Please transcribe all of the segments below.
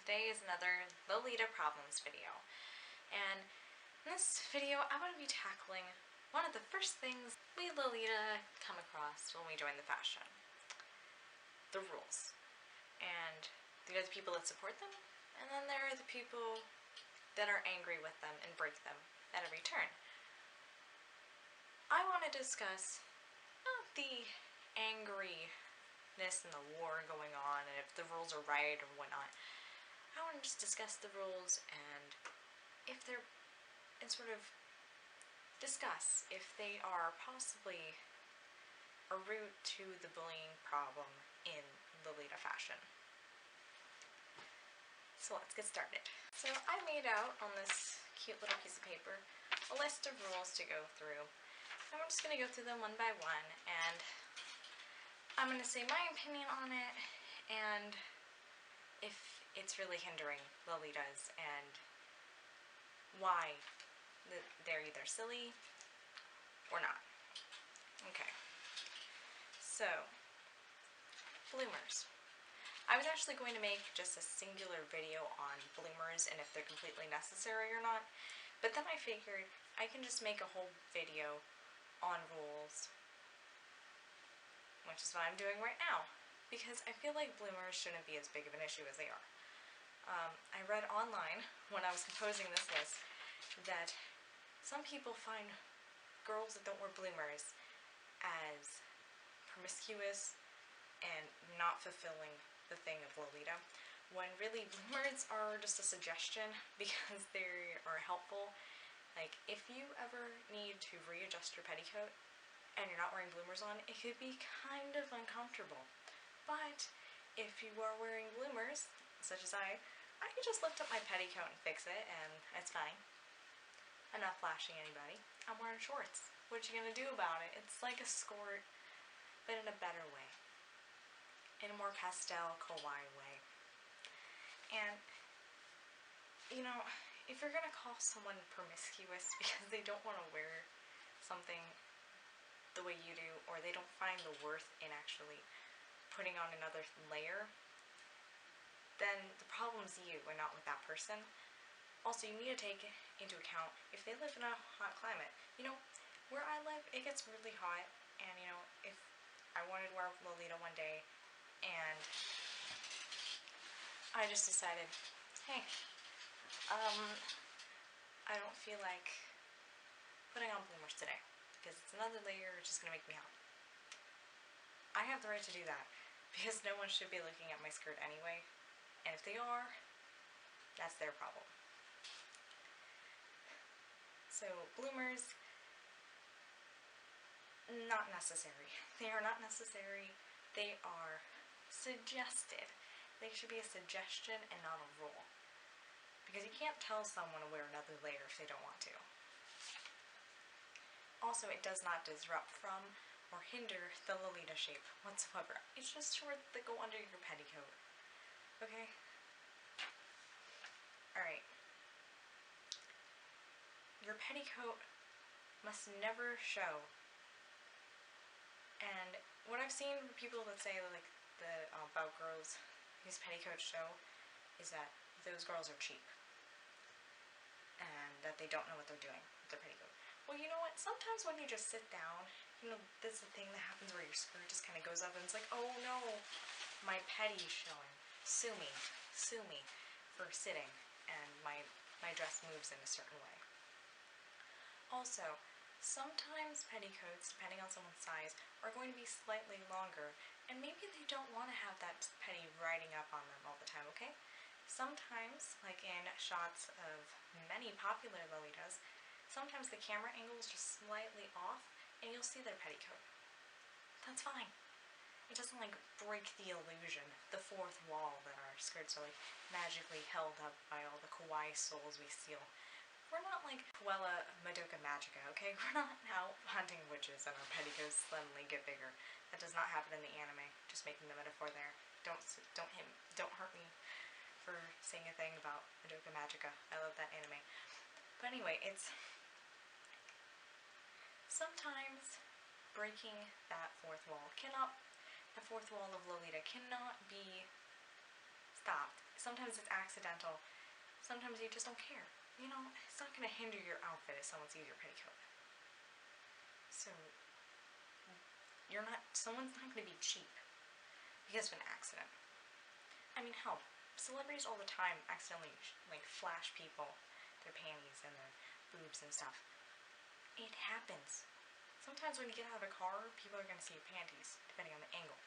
today is another Lolita problems video. And in this video, I'm going to be tackling one of the first things we Lolita come across when we join the fashion. The rules. And there are the people that support them, and then there are the people that are angry with them and break them at every turn. I want to discuss not the angriness and the war going on and if the rules are right or whatnot. I want to just discuss the rules and if they're, and sort of discuss if they are possibly a route to the bullying problem in Lolita fashion. So let's get started. So I made out on this cute little piece of paper a list of rules to go through. I'm just going to go through them one by one, and I'm going to say my opinion on it and if it's really hindering Lolitas and why they're either silly or not. Okay, so bloomers. I was actually going to make just a singular video on bloomers and if they're completely necessary or not, but then I figured I can just make a whole video on rules, which is what I'm doing right now, because I feel like bloomers shouldn't be as big of an issue as they are. I read online when I was composing this list that some people find girls that don't wear bloomers as promiscuous and not fulfilling the thing of Lolita, when really bloomers are just a suggestion because they are helpful. Like, if you ever need to readjust your petticoat and you're not wearing bloomers on, it could be kind of uncomfortable. But if you are wearing bloomers, such as I can just lift up my petticoat and fix it, and it's fine. I'm not flashing anybody. I'm wearing shorts. What you gonna do about it? It's like a skirt, but in a better way. In a more pastel, kawaii way. And, you know, if you're gonna call someone promiscuous because they don't want to wear something the way you do, or they don't find the worth in actually putting on another layer, then the problem's you and not with that person. Also, you need to take into account if they live in a hot climate. You know, where I live, it gets really hot, and you know, if I wanted to wear Lolita one day and I just decided, hey, I don't feel like putting on bloomers today because it's another layer, it's just gonna make me hot. I have the right to do that because no one should be looking at my skirt anyway, and if they are, that's their problem. So bloomers, not necessary. They are not necessary. They are suggested. They should be a suggestion and not a rule. Because you can't tell someone to wear another layer if they don't want to. Also, it does not disrupt from or hinder the Lolita shape whatsoever. It's just shorts that go under your petticoat. Okay? Alright. Your petticoat must never show. And what I've seen people that say like about girls whose petticoats show is that those girls are cheap and that they don't know what they're doing with their petticoat. Well, you know what? Sometimes when you just sit down, you know, this is the thing that happens where your skirt just kind of goes up and it's like, oh no, my petty's showing. Sue me for sitting, and my dress moves in a certain way. Also, sometimes petticoats, depending on someone's size, are going to be slightly longer, and maybe they don't want to have that petty riding up on them all the time, okay? Sometimes, like in shots of many popular Lolitas, sometimes the camera angle is just slightly off, and you'll see their petticoat. That's fine. It doesn't like break the illusion, the fourth wall that our skirts are like magically held up by all the kawaii souls we steal. We're not like Puella Madoka Magica, okay? We're not out hunting witches and our petticoats suddenly get bigger. That does not happen in the anime. Just making the metaphor there. Don't hurt me for saying a thing about Madoka Magica. I love that anime. But anyway, it's sometimes breaking that fourth wall of Lolita cannot be stopped. Sometimes it's accidental. Sometimes you just don't care. You know, it's not going to hinder your outfit if someone sees your petticoat. So, someone's not going to be cheap because of an accident. I mean, hell, celebrities all the time accidentally, like, flash people, their panties and their boobs and stuff. It happens. Sometimes when you get out of a car, people are going to see your panties, depending on the angle.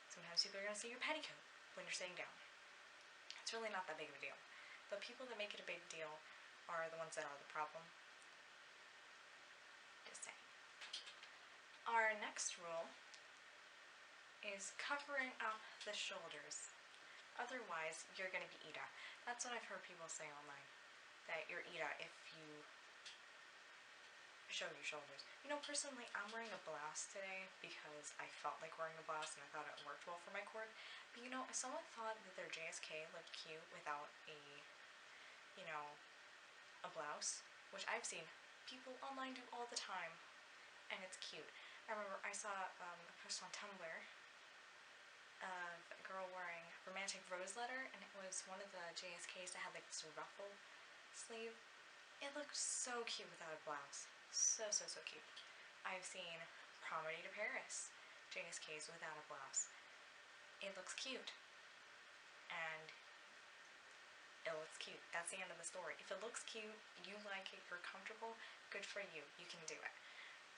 Sometimes people are going to see your petticoat when you're sitting down. It's really not that big of a deal. The people that make it a big deal are the ones that are the problem. Just saying. Our next rule is covering up the shoulders. Otherwise, you're going to be Ida. That's what I've heard people say online. That you're Ida if you show your shoulders. You know, personally, I'm wearing a blouse today because I felt like wearing a blouse and I thought it worked well for my cord. But you know, if someone thought that their JSK looked cute without a, you know, a blouse, which I've seen people online do all the time, and it's cute. I remember I saw a post on Tumblr of a girl wearing romantic rose letter, and it was one of the JSKs that had like this ruffle sleeve. It looked so cute without a blouse. So cute. I've seen Promenade to Paris JSKs without a blouse. It looks cute. And it looks cute. That's the end of the story. If it looks cute, you like it, you're comfortable, good for you. You can do it.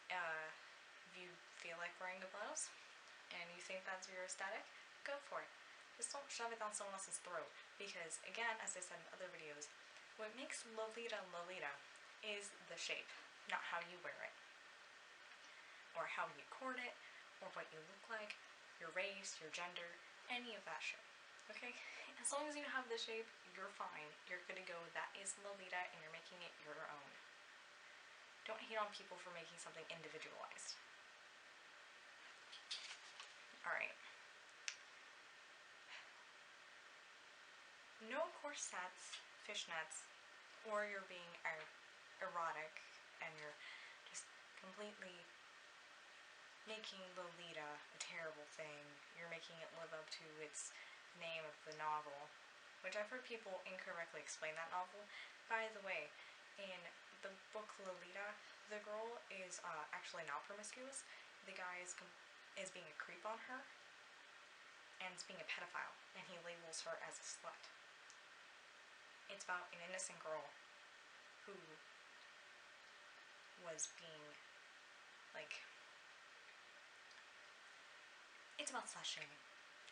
If you feel like wearing a blouse and you think that's your aesthetic, go for it. Just don't shove it down someone else's throat. Because, again, as I said in other videos, what makes Lolita Lolita is the shape, not how you wear it, or how you court it, or what you look like, your race, your gender, any of that shit. Okay? As long as you have the shape, you're fine. You're gonna go, that is Lolita, and you're making it your own. Don't hate on people for making something individualized. Alright. No corsets, fishnets, or you're being erotic and you're just completely making Lolita a terrible thing. You're making it live up to its name of the novel, which I've heard people incorrectly explain that novel. By the way, in the book Lolita, the girl is actually not promiscuous. The guy is being a creep on her and is being a pedophile, and he labels her as a slut. It's about an innocent girl who was being, like, it's about slut shaming.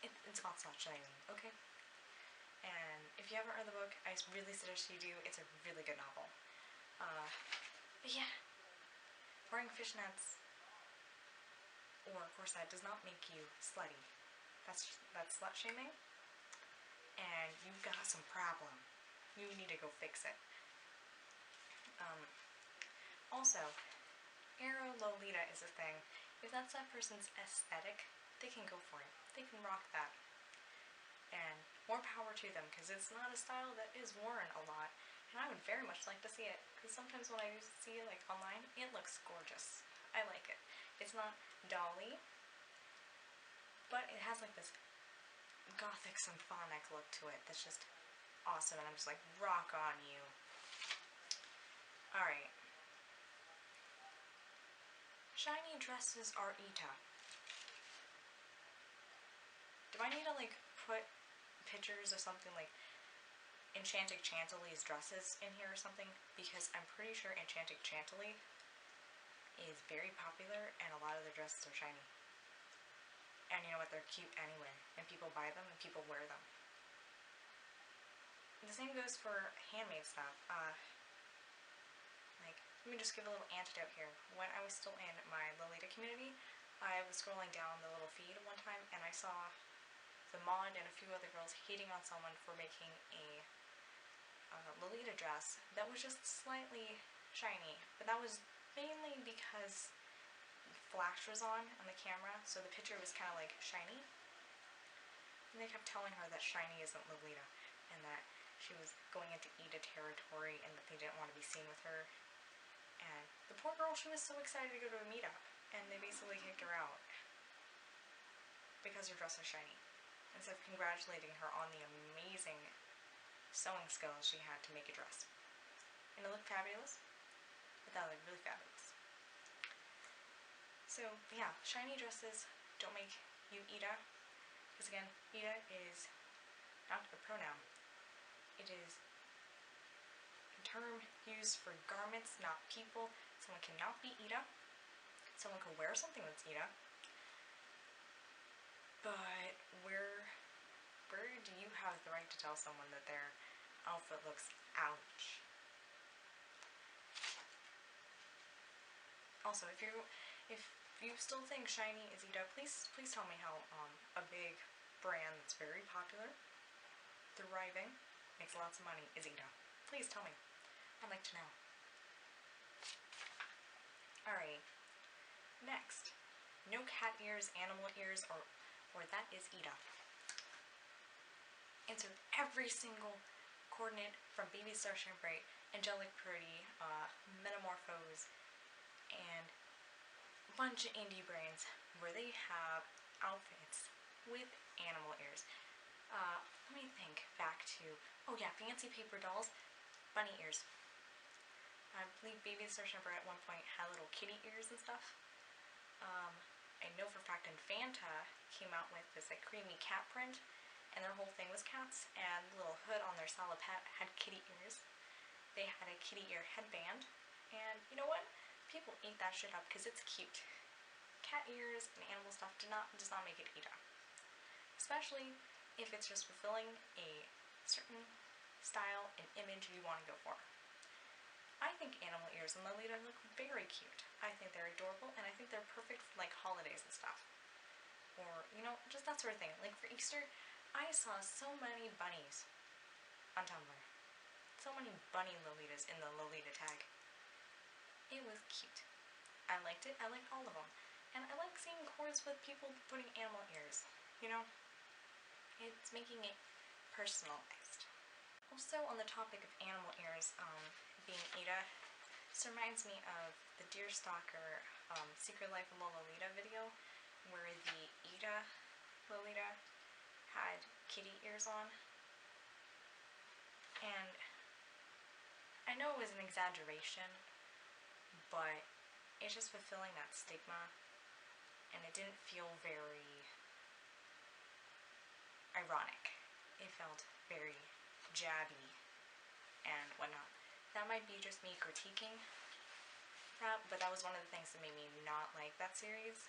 It's about slut shaming, okay? And if you haven't read the book, I really suggest you do. It's a really good novel. But yeah, wearing fishnets or a corset does not make you slutty. That's slut shaming, and you've got some problem. You need to go fix it. Also, Aero Lolita is a thing. If that's that person's aesthetic, they can go for it. They can rock that. And more power to them, because it's not a style that is worn a lot. And I would very much like to see it, because sometimes when I see it like online, it looks gorgeous. I like it. It's not dolly, but it has like this gothic symphonic look to it that's just awesome, and I'm just like, rock on you. Alright. Shiny dresses are Ita. Do I need to like put pictures of something like Enchanted Chantilly's dresses in here or something? Because I'm pretty sure Enchanted Chantilly is very popular and a lot of their dresses are shiny. And you know what, they're cute anyway, and people buy them and people wear them. The same goes for handmade stuff. Like, let me just give a little antidote here. When I was still in my Lolita community, I was scrolling down the little feed one time and I saw the mod and a few other girls hating on someone for making a Lolita dress that was just slightly shiny, but that was mainly because flash was on the camera, so the picture was kind of like shiny, and they kept telling her that shiny isn't Lolita, and that she was going into Ida territory, and that they didn't want to be seen with her. And the poor girl, she was so excited to go to a meetup, and they basically kicked her out because her dress was shiny. instead of congratulating her on the amazing sewing skills she had to make a dress. And it looked fabulous. I thought it looked really fabulous. So yeah, shiny dresses don't make you Ida, because again, Ida is not a pronoun. It is a term used for garments, not people. Someone cannot be Ida. Someone could wear something that's Ida. But where do you have the right to tell someone that their outfit looks ouch? Also, if you still think shiny is Ida, please tell me how a big brand that's very popular, thriving, makes lots of money is Ida. Please tell me. I'd like to know. Alright. Next. No cat ears, animal ears, or that is Ida. Insert every single coordinate from Baby Star Shampoo, Angelic Pretty, Metamorphose, and a bunch of indie brands where they have outfits with animal ears. Let me think back to, oh yeah, Fancy Paper Dolls, bunny ears. I believe Baby Star Shampoo at one point had little kitty ears and stuff. I know for a fact Fanta came out with this like creamy cat print, and their whole thing was cats, and the little hood on their salopette had kitty ears. They had a kitty ear headband, and you know what? People ate that shit up because it's cute. Cat ears and animal stuff does not make it Ida. Especially if it's just fulfilling a certain style and image you want to go for. I think animal ears and Lolita look very cute. I think they're adorable, and I think they're perfect for like holidays and stuff. Or, you know, just that sort of thing. Like for Easter, I saw so many bunnies on Tumblr. So many bunny Lolitas in the Lolita tag. It was cute. I liked it. I liked all of them. And I like seeing cords with people putting animal ears. You know? It's making it personalized. Also, on the topic of animal ears, being Ida, this reminds me of the Deerstalker Secret Life of Lolita video, where the Ida Lolita had kitty ears on. And I know it was an exaggeration, but it's just fulfilling that stigma, and it didn't feel very ironic. It felt very jabby and whatnot. That might be just me critiquing that, but that was one of the things that made me not like that series.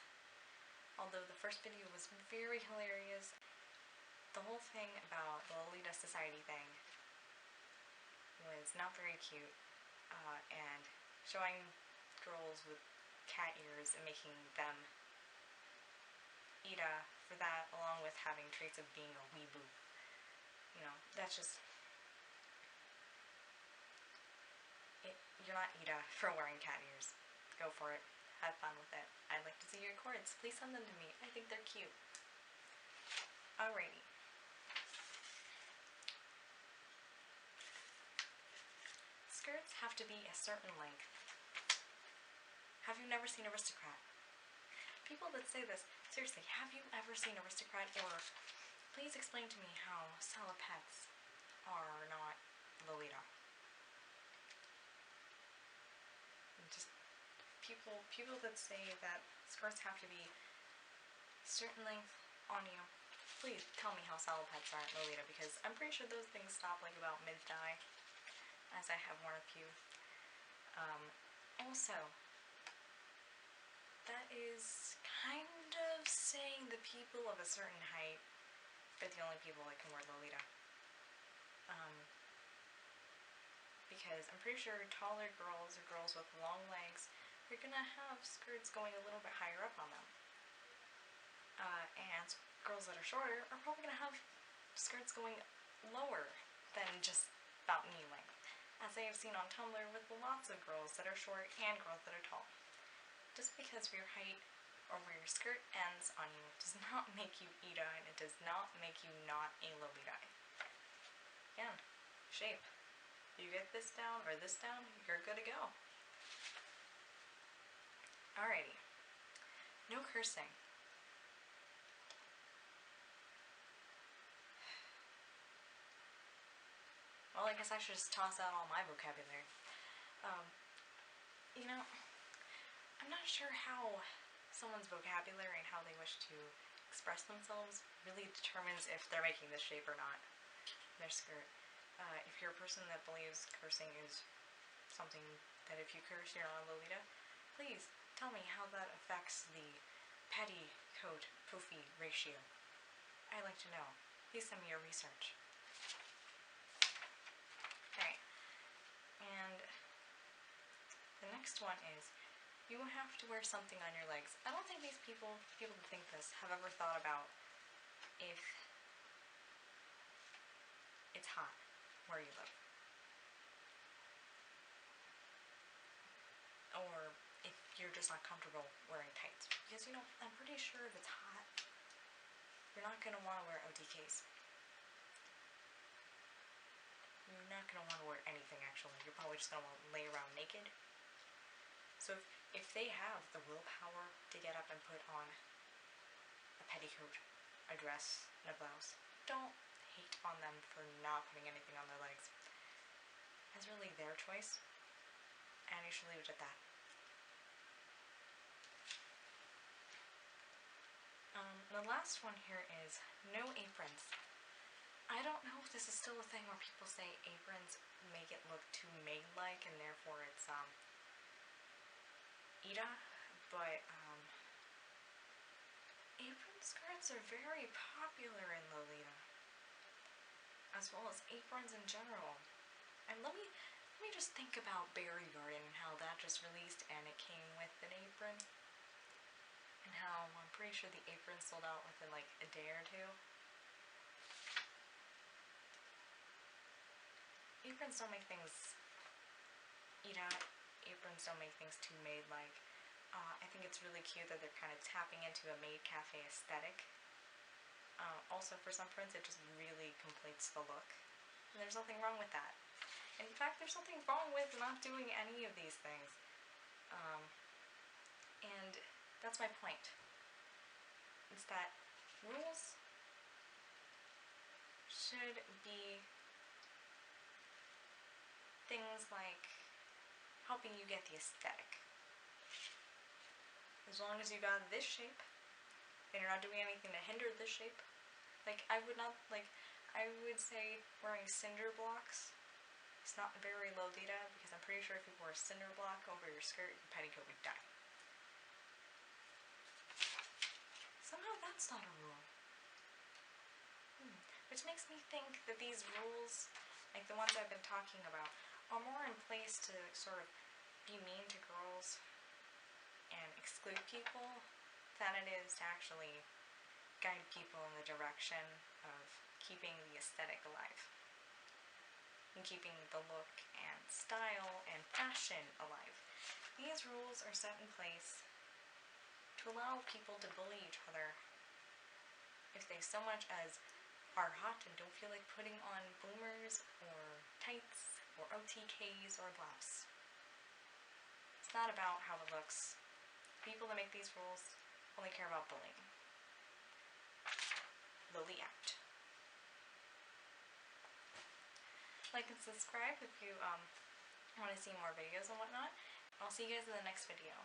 Although the first video was very hilarious, the whole thing about the Lolita Society thing was not very cute, and showing girls with cat ears and making them Ida for that, along with having traits of being a weeboo. You know, that's just... You're not Ida for wearing cat ears. Go for it. Have fun with it. I'd like to see your cords. Please send them to me. I think they're cute. Alrighty. Skirts have to be a certain length. Have you never seen Aristocrat? People that say this, seriously, have you ever seen Aristocrat? Or please explain to me how salopettes are not Lolita. Just people that say that skirts have to be a certain length on you, please tell me how salopettes aren't Lolita, because I'm pretty sure those things stop like about mid-thigh, as I have worn a few. Also, that is kind of saying the people of a certain height are the only people that can wear Lolita. Because I'm pretty sure taller girls or girls with long legs are gonna have skirts going a little bit higher up on them. And girls that are shorter are probably gonna have skirts going lower than just about knee length, as I have seen on Tumblr with lots of girls that are short and girls that are tall. Just because of your height or where your skirt ends on you does not make you Ida, and it does not make you not a Lolita. Again, shape. You get this down or this down, you're good to go. Alrighty. No cursing. Well, I guess I should just toss out all my vocabulary. You know, I'm not sure how someone's vocabulary and how they wish to express themselves really determines if they're making this shape or not in their skirt. If you're a person that believes cursing is something that if you curse you're on Lolita, please tell me how that affects the petticoat poofy ratio. I'd like to know. Please send me your research. Okay. And the next one is, you will have to wear something on your legs. I don't think these people that think this, have ever thought about if it's hot where you live. Or if you're just not comfortable wearing tights. Because, you know, I'm pretty sure if it's hot, you're not going to want to wear OTKs. You're not going to want to wear anything, actually. You're probably just going to want to lay around naked. So if they have the willpower to get up and put on a petticoat, a dress, and a blouse, don't hate on them for not putting anything on their legs. It's really their choice, and you should leave it at that. The last one here is no aprons. I don't know if this is still a thing where people say aprons make it look too maid-like and therefore it's Ida, but apron skirts are very popular in Lolita, as well as aprons in general. And let me just think about Berry Garden and how that just released and it came with an apron. And how I'm pretty sure the apron sold out within like a day or two. Aprons don't make things aprons don't make things too maid-like. I think it's really cute that they're kind of tapping into a maid cafe aesthetic. Also, for some prints, it just really completes the look. And there's nothing wrong with that. In fact, there's something wrong with not doing any of these things. And that's my point. It's that rules should be things like helping you get the aesthetic. As long as you got this shape, and you're not doing anything to hinder this shape. Like, I would say wearing cinder blocks is not very Lolita, because I'm pretty sure if you wore a cinder block over your skirt, your petticoat would die. Somehow that's not a rule. Which makes me think that these rules, like the ones I've been talking about, are more in place to sort of be mean to girls and exclude people than it is to actually guide people in the direction of keeping the aesthetic alive. And keeping the look and style and fashion alive. These rules are set in place to allow people to bully each other if they so much as are hot and don't feel like putting on bloomers or tights or OTKs or a blouse. It's not about how it looks. People that make these rules only care about bullying. Loli out. Like and subscribe if you want to see more videos and whatnot. I'll see you guys in the next video.